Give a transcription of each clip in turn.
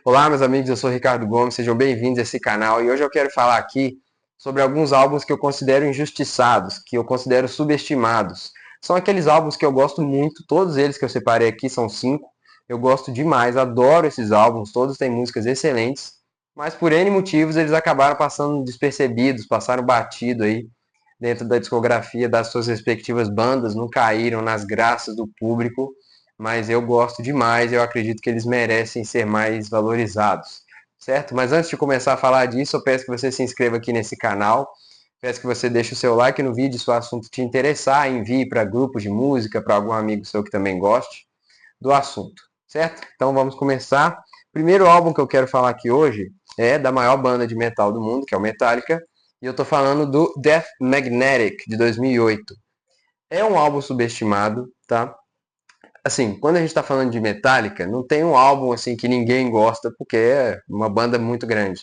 Olá, meus amigos, eu sou Ricardo Gomes, sejam bem-vindos a esse canal e hoje eu quero falar aqui sobre alguns álbuns que eu considero injustiçados, que eu considero subestimados. São aqueles álbuns que eu gosto muito, todos eles que eu separei aqui são 5. Eu gosto demais, adoro esses álbuns, todos têm músicas excelentes, mas por N motivos eles acabaram passando despercebidos, passaram batido aí dentro da discografia das suas respectivas bandas, não caíram nas graças do público, mas eu gosto demais, eu acredito que eles merecem ser mais valorizados, certo? Mas antes de começar a falar disso, eu peço que você se inscreva aqui nesse canal, peço que você deixe o seu like no vídeo se o assunto te interessar, envie para grupos de música, para algum amigo seu que também goste do assunto, certo? Então vamos começar. O primeiro álbum que eu quero falar aqui hoje é da maior banda de metal do mundo, que é o Metallica, e eu estou falando do Death Magnetic, de 2008. É um álbum subestimado, tá? Assim, quando a gente está falando de Metallica, não tem um álbum assim que ninguém gosta, porque é uma banda muito grande.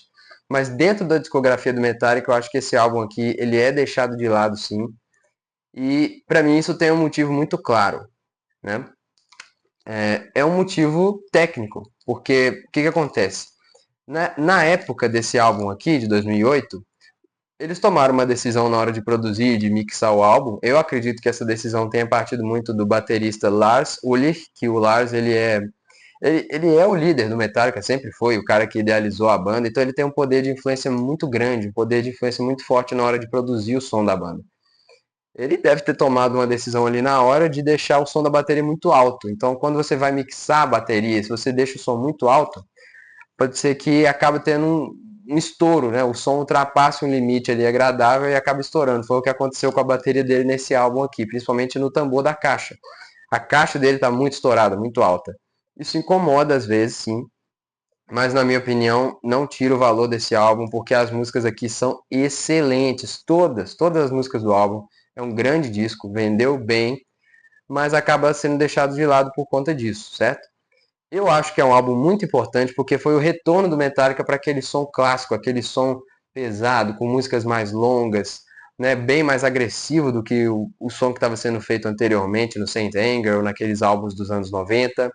Mas dentro da discografia do Metallica, eu acho que esse álbum aqui, ele é deixado de lado, sim. E para mim isso tem um motivo muito claro, né? É um motivo técnico, porque o que acontece? Na época desse álbum aqui, de 2008, eles tomaram uma decisão na hora de produzir, de mixar o álbum. Eu acredito que essa decisão tenha partido muito do baterista Lars Ulrich, que o Lars ele é o líder do Metallica, sempre foi o cara que idealizou a banda, então ele tem um poder de influência muito grande, um poder de influência muito forte na hora de produzir o som da banda. Ele deve ter tomado uma decisão ali na hora de deixar o som da bateria muito alto. Então, quando você vai mixar a bateria, se você deixa o som muito alto, pode ser que acabe tendo um estouro, né? O som ultrapassa um limite ali agradável e acaba estourando. Foi o que aconteceu com a bateria dele nesse álbum aqui, principalmente no tambor da caixa. A caixa dele está muito estourada, muito alta. Isso incomoda às vezes, sim, mas na minha opinião não tira o valor desse álbum porque as músicas aqui são excelentes, todas as músicas do álbum. É um grande disco, vendeu bem, mas acaba sendo deixado de lado por conta disso, certo? Eu acho que é um álbum muito importante porque foi o retorno do Metallica para aquele som clássico, aquele som pesado, com músicas mais longas, né, bem mais agressivo do que o som que estava sendo feito anteriormente no Saint Anger ou naqueles álbuns dos anos 90.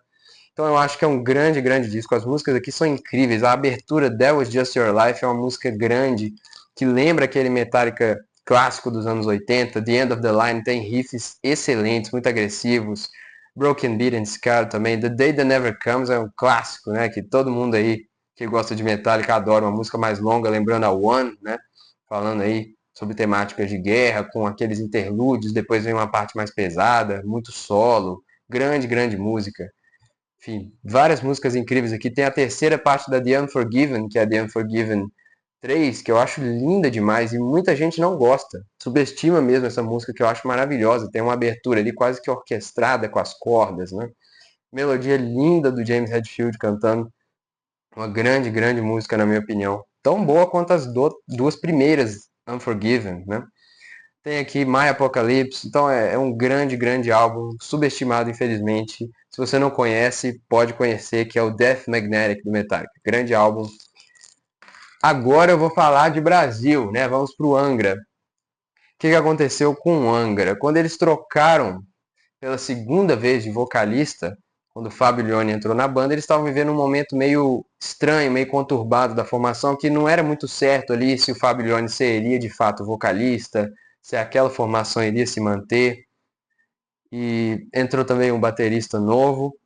Então eu acho que é um grande, grande disco. As músicas aqui são incríveis. A abertura That Was Just Your Life é uma música grande que lembra aquele Metallica clássico dos anos 80. The End of the Line tem riffs excelentes, muito agressivos. Broken Beat and Scar também. The Day That Never Comes é um clássico, né? Que todo mundo aí que gosta de Metallica adora. Uma música mais longa, lembrando a One, né? Falando aí sobre temáticas de guerra, com aqueles interlúdios. Depois vem uma parte mais pesada, muito solo. Grande, grande música. Enfim, várias músicas incríveis aqui. Tem a terceira parte da The Unforgiven, que é a The Unforgiven 3, que eu acho linda demais e muita gente não gosta. Subestima mesmo essa música que eu acho maravilhosa. Tem uma abertura ali quase que orquestrada com as cordas, né? Melodia linda do James Hetfield cantando. Uma grande, grande música, na minha opinião. Tão boa quanto as duas primeiras Unforgiven, né? Tem aqui My Apocalypse, então é um grande, grande álbum, subestimado infelizmente. Se você não conhece, pode conhecer, que é o Death Magnetic do Metallica. Grande álbum. Agora eu vou falar de Brasil, né? Vamos pro Angra. O que aconteceu com o Angra? Quando eles trocaram pela segunda vez de vocalista, quando o Fábio Lione entrou na banda, eles estavam vivendo um momento meio estranho, meio conturbado da formação, que não era muito certo ali se o Fábio Lione seria de fato vocalista, se aquela formação iria se manter. E entrou também um baterista novo,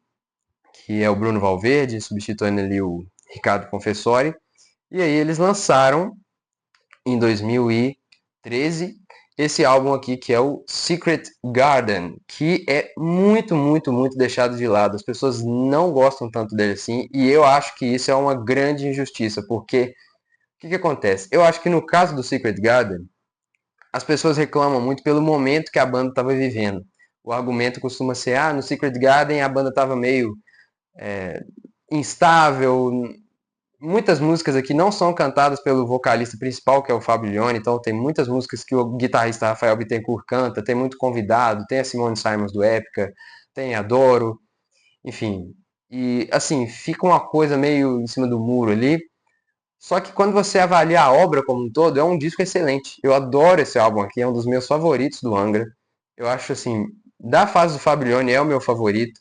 que é o Bruno Valverde, substituindo ali o Ricardo Confessori. E aí eles lançaram, em 2013, esse álbum aqui, que é o Secret Garden, que é muito, muito, muito deixado de lado. As pessoas não gostam tanto dele assim, e eu acho que isso é uma grande injustiça, porque o que acontece? Eu acho que no caso do Secret Garden, as pessoas reclamam muito pelo momento que a banda estava vivendo. O argumento costuma ser, no Secret Garden a banda estava meio instável. Muitas músicas aqui não são cantadas pelo vocalista principal, que é o Fábio Lione, então tem muitas músicas que o guitarrista Rafael Bittencourt canta, tem muito convidado, tem a Simone Simons do Épica, tem a Doro, enfim. E assim, fica uma coisa meio em cima do muro ali. Só que quando você avalia a obra como um todo, é um disco excelente. Eu adoro esse álbum aqui, é um dos meus favoritos do Angra. Eu acho assim, da fase do Fabrione é o meu favorito.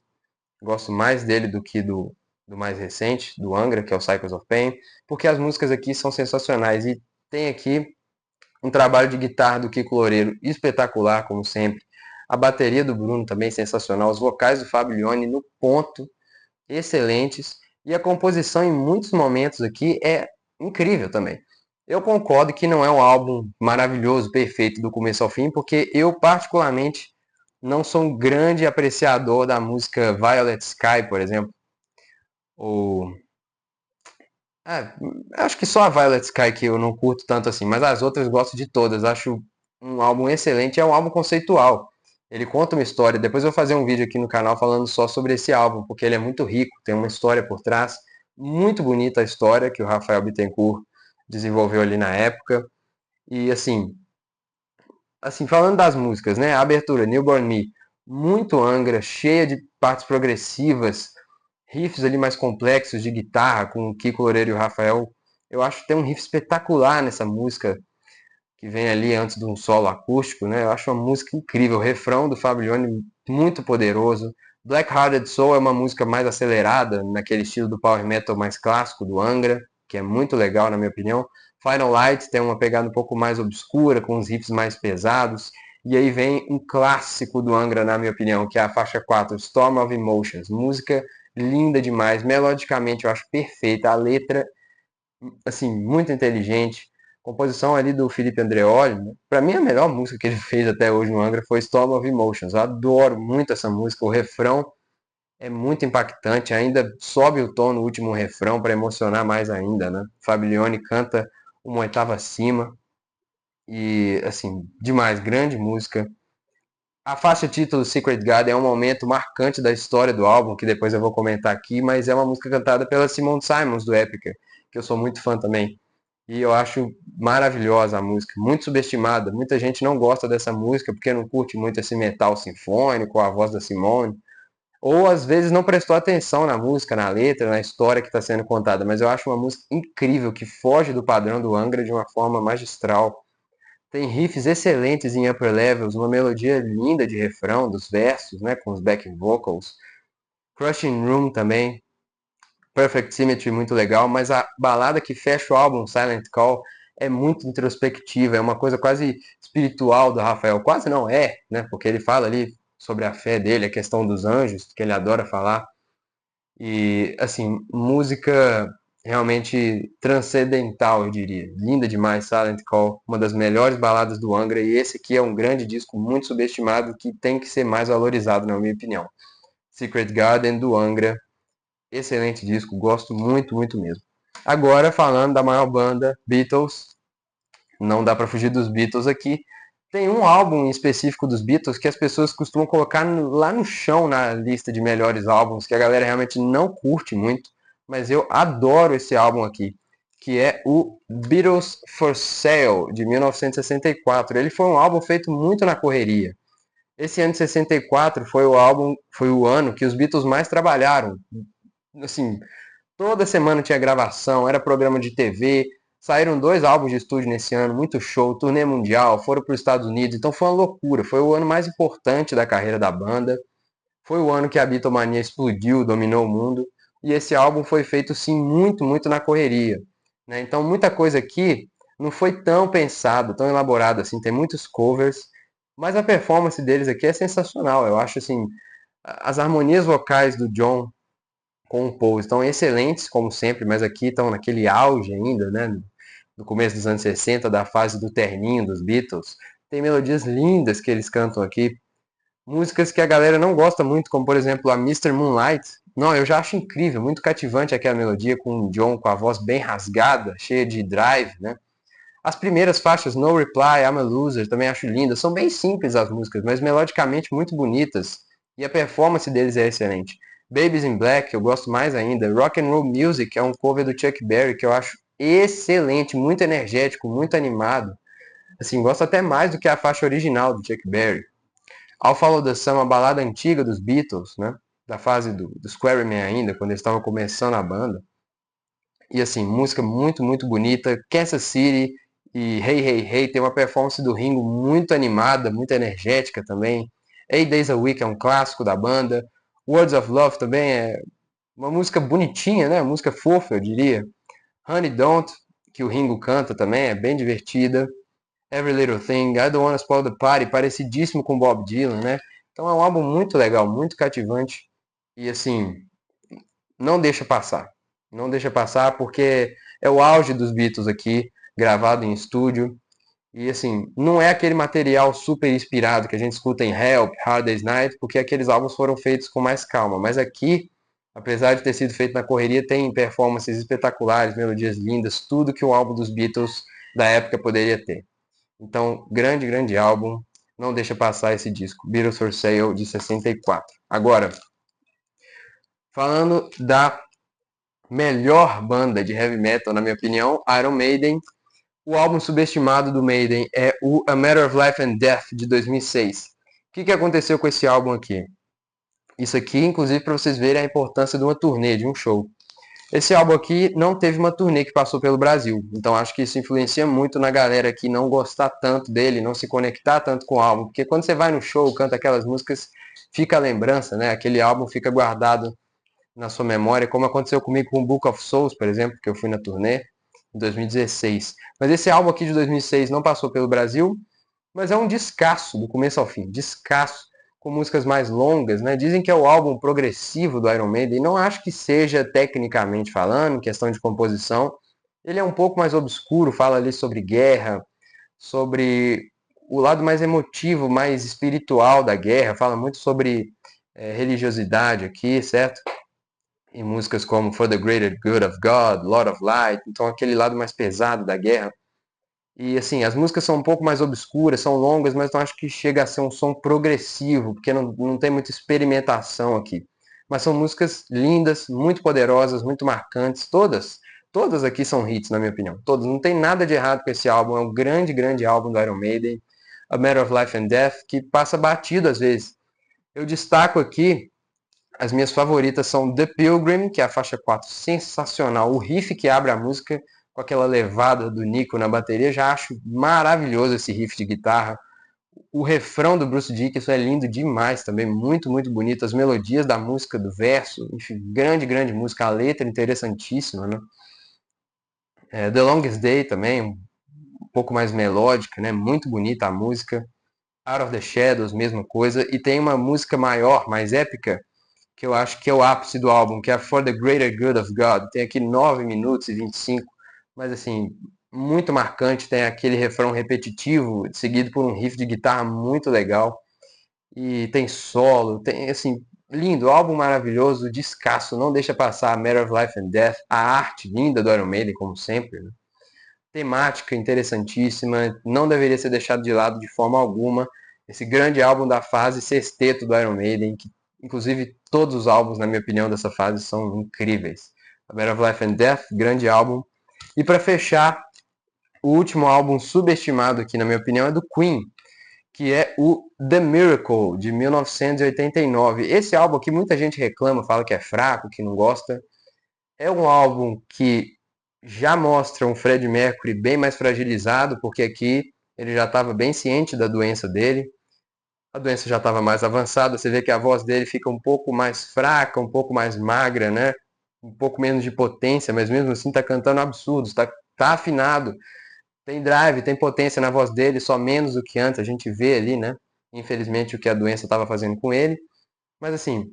Gosto mais dele do que do mais recente, do Angra, que é o Cycles of Pain, porque as músicas aqui são sensacionais. E tem aqui um trabalho de guitarra do Kiko Loureiro espetacular, como sempre. A bateria do Bruno também sensacional. Os vocais do Fablione no ponto, excelentes. E a composição em muitos momentos aqui é incrível também. Eu concordo que não é um álbum maravilhoso, perfeito do começo ao fim, porque eu particularmente não sou um grande apreciador da música Violet Sky, por exemplo. Ou é, acho que só a Violet Sky que eu não curto tanto assim, mas as outras gosto de todas. Acho um álbum excelente, é um álbum conceitual. Ele conta uma história. Depois eu vou fazer um vídeo aqui no canal falando só sobre esse álbum, porque ele é muito rico, tem uma história por trás. Muito bonita a história que o Rafael Bittencourt desenvolveu ali na época. E assim, falando das músicas, né? A abertura, Newborn Me, muito Angra, cheia de partes progressivas, riffs ali mais complexos de guitarra com o Kiko Loureiro e o Rafael. Eu acho que tem um riff espetacular nessa música que vem ali antes de um solo acústico, né? Eu acho uma música incrível. O refrão do Fablione muito poderoso. Black Hearted Soul é uma música mais acelerada, naquele estilo do power metal mais clássico do Angra, que é muito legal na minha opinião. Final Light tem uma pegada um pouco mais obscura, com os riffs mais pesados. E aí vem um clássico do Angra, na minha opinião, que é a faixa 4, Storm of Emotions. Música linda demais, melodicamente eu acho perfeita. A letra, assim, muito inteligente. Composição ali do Felipe Andreoli, né? Para mim a melhor música que ele fez até hoje no Angra foi Storm of Emotions. Eu adoro muito essa música, o refrão é muito impactante, ainda sobe o tom no último refrão para emocionar mais ainda, né? Fablione canta uma oitava acima e assim, demais, grande música. A faixa título Secret Garden é um momento marcante da história do álbum, que depois eu vou comentar aqui, mas é uma música cantada pela Simone Simons do Epica, que eu sou muito fã também. E eu acho maravilhosa a música, muito subestimada. Muita gente não gosta dessa música porque não curte muito esse metal sinfônico, a voz da Simone, ou às vezes não prestou atenção na música, na letra, na história que está sendo contada. Mas eu acho uma música incrível que foge do padrão do Angra de uma forma magistral. Tem riffs excelentes em upper levels, uma melodia linda de refrão dos versos, né, com os backing vocals. Crushing Room também, Perfect Symmetry muito legal, mas a balada que fecha o álbum, Silent Call, é muito introspectiva, é uma coisa quase espiritual do Rafael. Quase não é, né, porque ele fala ali sobre a fé dele, a questão dos anjos, que ele adora falar. E, assim, música realmente transcendental, eu diria. Linda demais, Silent Call, uma das melhores baladas do Angra, e esse aqui é um grande disco muito subestimado que tem que ser mais valorizado, na minha opinião. Secret Garden do Angra, excelente disco, gosto muito, muito mesmo. Agora, falando da maior banda, Beatles, não dá para fugir dos Beatles aqui. Tem um álbum em específico dos Beatles que as pessoas costumam colocar lá no chão na lista de melhores álbuns, que a galera realmente não curte muito, mas eu adoro esse álbum aqui, que é o Beatles for Sale, de 1964. Ele foi um álbum feito muito na correria. Esse ano de 64 foi o ano que os Beatles mais trabalharam. Assim, toda semana tinha gravação, era programa de TV. Saíram 2 álbuns de estúdio nesse ano, muito show, turnê mundial, foram para os Estados Unidos. Então foi uma loucura. Foi o ano mais importante da carreira da banda. Foi o ano que a Beatlemania explodiu, dominou o mundo. E esse álbum foi feito, sim, muito, muito na correria. Né? Então muita coisa aqui não foi tão pensada, tão elaborada assim. Tem muitos covers, mas a performance deles aqui é sensacional. Eu acho assim, as harmonias vocais do John com o Paul estão excelentes, como sempre, mas aqui estão naquele auge ainda, né? No começo dos anos 60, da fase do terninho dos Beatles. Tem melodias lindas que eles cantam aqui. Músicas que a galera não gosta muito, como por exemplo a Mr. Moonlight. Não, eu já acho incrível, muito cativante aquela melodia com o John com a voz bem rasgada, cheia de drive, né? As primeiras faixas, No Reply, I'm a Loser, também acho lindas. São bem simples as músicas, mas melodicamente muito bonitas. E a performance deles é excelente. Babies in Black, eu gosto mais ainda. Rock and Roll Music é um cover do Chuck Berry que eu acho excelente, muito energético, muito animado. Assim, gosto até mais do que a faixa original do Chuck Berry. I'll Follow the Sun, uma balada antiga dos Beatles, né? Da fase do Squareman ainda, quando eles estavam começando a banda. E assim, música muito, muito bonita. Kansas City e Hey Hey Hey tem uma performance do Ringo muito animada, muito energética também. Eight Days a Week é um clássico da banda. Words of Love também é Uma música bonitinha, né? Uma música fofa, eu diria. Honey Don't, que o Ringo canta também, é bem divertida. Every Little Thing, I Don't Wanna Spoil the Party, parecidíssimo com Bob Dylan, né? Então é um álbum muito legal, muito cativante. E assim, não deixa passar. Não deixa passar porque é o auge dos Beatles aqui, gravado em estúdio. E assim, não é aquele material super inspirado que a gente escuta em Help, Hard Day's Night, porque aqueles álbuns foram feitos com mais calma. Mas aqui, apesar de ter sido feito na correria, tem performances espetaculares, melodias lindas, tudo que um álbum dos Beatles da época poderia ter. Então, grande, grande álbum. Não deixa passar esse disco. Beatles for Sale de 64. Agora, falando da melhor banda de heavy metal, na minha opinião, Iron Maiden. O álbum subestimado do Maiden é o A Matter of Life and Death, de 2006. O que aconteceu com esse álbum aqui? Isso aqui, inclusive, para vocês verem a importância de uma turnê, de um show. Esse álbum aqui não teve uma turnê que passou pelo Brasil, então acho que isso influencia muito na galera que não gostar tanto dele, não se conectar tanto com o álbum, porque quando você vai no show, canta aquelas músicas, fica a lembrança, né? Aquele álbum fica guardado na sua memória, como aconteceu comigo com o Book of Souls, por exemplo, que eu fui na turnê em 2016. Mas esse álbum aqui de 2006 não passou pelo Brasil, mas é um descasso do começo ao fim, descasso, com músicas mais longas, né? Dizem que é o álbum progressivo do Iron Maiden, e não acho que seja tecnicamente falando, em questão de composição. Ele é um pouco mais obscuro, fala ali sobre guerra, sobre o lado mais emotivo, mais espiritual da guerra, fala muito sobre religiosidade aqui, certo? Em músicas como For the Greater Good of God, Lord of Light, então aquele lado mais pesado da guerra. E assim, as músicas são um pouco mais obscuras, são longas, mas não acho que chega a ser um som progressivo, porque não tem muita experimentação aqui. Mas são músicas lindas, muito poderosas, muito marcantes, todas. Todas aqui são hits, na minha opinião. Todas. Não tem nada de errado com esse álbum. É um grande, grande álbum do Iron Maiden. A Matter of Life and Death, que passa batido às vezes. Eu destaco aqui, as minhas favoritas são The Pilgrim, que é a faixa 4, sensacional. O riff que abre a música com aquela levada do Nico na bateria, já acho maravilhoso esse riff de guitarra. O refrão do Bruce Dickinson é lindo demais também, muito, muito bonito. As melodias da música, do verso, enfim, grande, grande música. A letra interessantíssima, né? The Longest Day também, um pouco mais melódica, né? Muito bonita a música. Out of the Shadows, mesma coisa. E tem uma música maior, mais épica, que eu acho que é o ápice do álbum, que é For the Greater Good of God. Tem aqui 9 minutos e 25, mas assim, muito marcante. Tem aquele refrão repetitivo, seguido por um riff de guitarra muito legal. E tem solo, tem assim, lindo, álbum maravilhoso, descasso, não deixa passar Matter of Life and Death, a arte linda do Iron Maiden, como sempre, né? Temática interessantíssima, não deveria ser deixado de lado de forma alguma. Esse grande álbum da fase sexteto do Iron Maiden, que inclusive todos os álbuns, na minha opinião, dessa fase são incríveis. A Matter of Life and Death, grande álbum. E para fechar, o último álbum subestimado aqui, na minha opinião, é do Queen, que é o The Miracle, de 1989. Esse álbum aqui muita gente reclama, fala que é fraco, que não gosta. É um álbum que já mostra um Fred Mercury bem mais fragilizado, porque aqui ele já estava bem ciente da doença dele. A doença já estava mais avançada, você vê que a voz dele fica um pouco mais fraca, um pouco mais magra, né? Um pouco menos de potência, mas mesmo assim está cantando absurdos, tá afinado, tem drive, tem potência na voz dele, só menos do que antes, a gente vê ali, né? Infelizmente o que a doença estava fazendo com ele. Mas assim,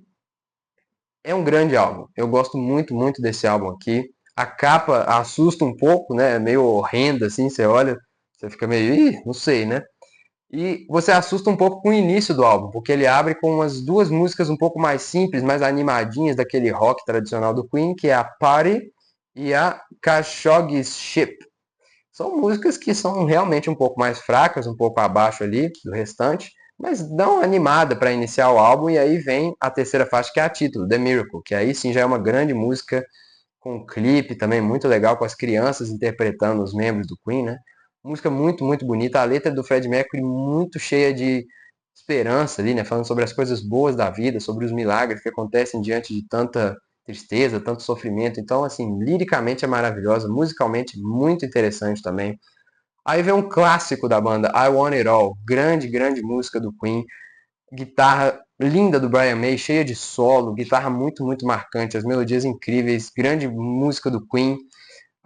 é um grande álbum. Eu gosto muito, muito desse álbum aqui. A capa assusta um pouco, né? É meio horrenda, assim, você olha, você fica meio, ih, não sei, né? E você assusta um pouco com o início do álbum, porque ele abre com umas duas músicas um pouco mais simples, mais animadinhas daquele rock tradicional do Queen, que é a Party e a Khashoggi's Ship. São músicas que são realmente um pouco mais fracas, um pouco abaixo ali do restante, mas dão uma animada para iniciar o álbum, e aí vem a terceira faixa, que é a título, The Miracle, que aí sim já é uma grande música, com um clipe também muito legal, com as crianças interpretando os membros do Queen, né? Música muito, muito bonita. A letra do Fred Mercury muito cheia de esperança ali, né? Falando sobre as coisas boas da vida, sobre os milagres que acontecem diante de tanta tristeza, tanto sofrimento. Então, assim, liricamente é maravilhosa, musicalmente muito interessante também. Aí vem um clássico da banda, I Want It All, grande, grande música do Queen, guitarra linda do Brian May, cheia de solo, guitarra muito, muito marcante, as melodias incríveis, grande música do Queen,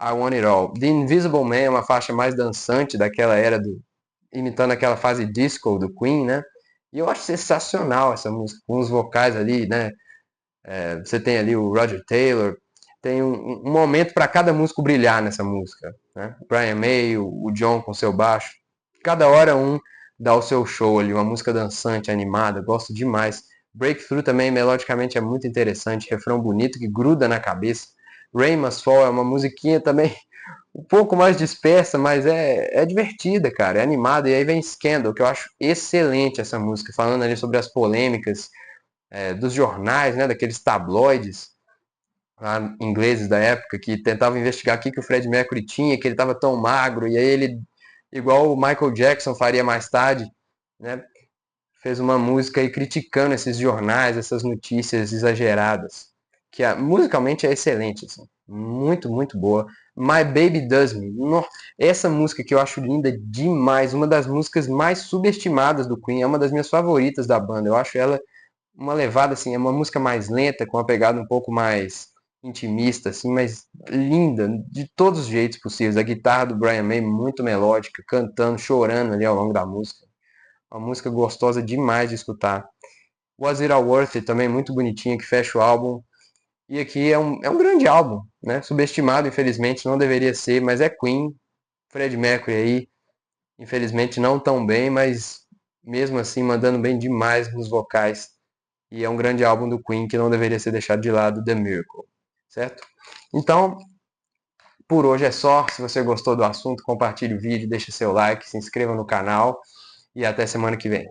I Want It All. The Invisible Man é uma faixa mais dançante daquela era imitando aquela fase disco do Queen, né? E eu acho sensacional essa música, com os vocais ali, né? Você tem ali o Roger Taylor, tem um momento para cada músico brilhar nessa música, né? Brian May, o John com seu baixo, cada hora um dá o seu show ali, uma música dançante, animada, gosto demais. Breakthrough também, melodicamente, é muito interessante, refrão bonito que gruda na cabeça. Rain Must Fall é uma musiquinha também um pouco mais dispersa, mas é divertida, cara, é animada. E aí vem Scandal, que eu acho excelente essa música, falando ali sobre as polêmicas dos jornais, né, daqueles tabloides lá, ingleses da época, que tentavam investigar o que o Fred Mercury tinha, que ele estava tão magro, e aí ele, igual o Michael Jackson faria mais tarde, né, fez uma música aí criticando esses jornais, essas notícias exageradas, que musicalmente é excelente, assim, muito, muito boa. My Baby Does Me, essa música que eu acho linda demais, uma das músicas mais subestimadas do Queen, é uma das minhas favoritas da banda, eu acho ela uma levada assim, é uma música mais lenta, com uma pegada um pouco mais intimista, assim, mas linda, de todos os jeitos possíveis. A guitarra do Brian May muito melódica, cantando, chorando ali ao longo da música. Uma música gostosa demais de escutar. Was It All Worth It também muito bonitinha, que fecha o álbum. E aqui é um grande álbum, né? Subestimado, infelizmente, não deveria ser, mas é Queen, Fred Mercury aí, infelizmente não tão bem, mas mesmo assim mandando bem demais nos vocais. E é um grande álbum do Queen que não deveria ser deixado de lado, The Miracle, certo? Então, por hoje é só. Se você gostou do assunto, compartilhe o vídeo, deixe seu like, se inscreva no canal e até semana que vem.